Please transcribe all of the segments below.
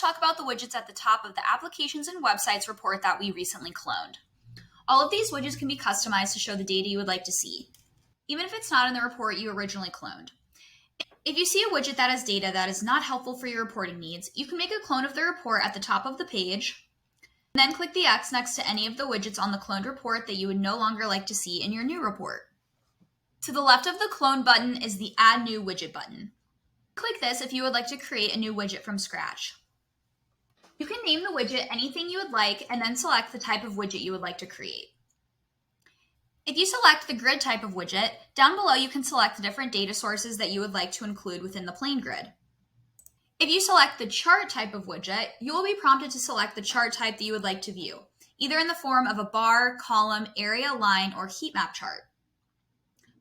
talk about the widgets at the top of the Applications and Websites report that we recently cloned. All of these widgets can be customized to show the data you would like to see, even if it's not in the report you originally cloned. If you see a widget that has data that is not helpful for your reporting needs, you can make a clone of the report at the top of the page, and then click the X next to any of the widgets on the cloned report that you would no longer like to see in your new report. To the left of the Clone button is the Add New Widget button. Click this if you would like to create a new widget from scratch. You can name the widget anything you would like and then select the type of widget you would like to create. If you select the grid type of widget, down below you can select the different data sources that you would like to include within the plain grid. If you select the chart type of widget, you will be prompted to select the chart type that you would like to view, either in the form of a bar, column, area, line, or heat map chart.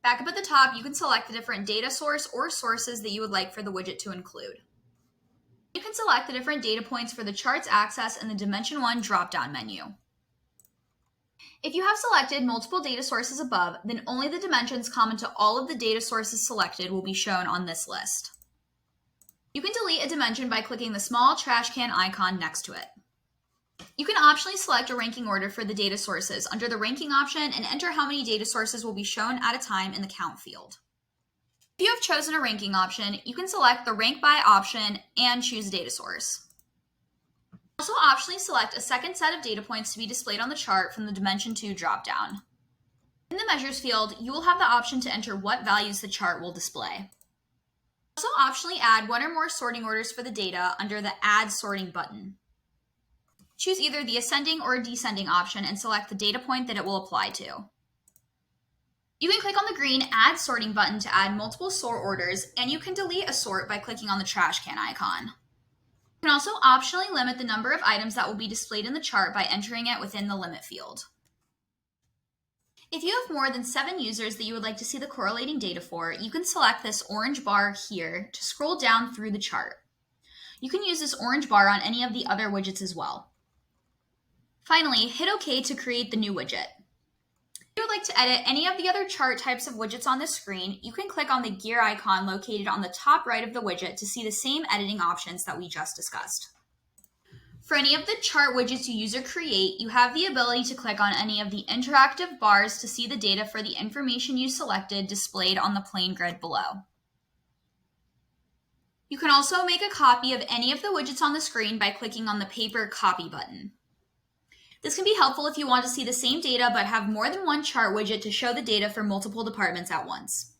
Back up at the top, you can select the different data source or sources that you would like for the widget to include. You can select the different data points for the chart's access in the Dimension 1 drop-down menu. If you have selected multiple data sources above, then only the dimensions common to all of the data sources selected will be shown on this list. You can delete a dimension by clicking the small trash can icon next to it. You can optionally select a ranking order for the data sources under the ranking option and enter how many data sources will be shown at a time in the count field. If you have chosen a ranking option, you can select the rank by option and choose a data source. Also optionally select a second set of data points to be displayed on the chart from the Dimension 2 dropdown. In the Measures field, you will have the option to enter what values the chart will display. Also optionally add one or more sorting orders for the data under the Add Sorting button. Choose either the ascending or descending option and select the data point that it will apply to. You can click on the green Add Sorting button to add multiple sort orders, and you can delete a sort by clicking on the trash can icon. You can also optionally limit the number of items that will be displayed in the chart by entering it within the Limit field. If you have more than 7 users that you would like to see the correlating data for, you can select this orange bar here to scroll down through the chart. You can use this orange bar on any of the other widgets as well. Finally, hit OK to create the new widget. If you would like to edit any of the other chart types of widgets on this screen, you can click on the gear icon located on the top right of the widget to see the same editing options that we just discussed. For any of the chart widgets you use or create, you have the ability to click on any of the interactive bars to see the data for the information you selected displayed on the plain grid below. You can also make a copy of any of the widgets on the screen by clicking on the Paper Copy button. This can be helpful if you want to see the same data but have more than one chart widget to show the data for multiple departments at once.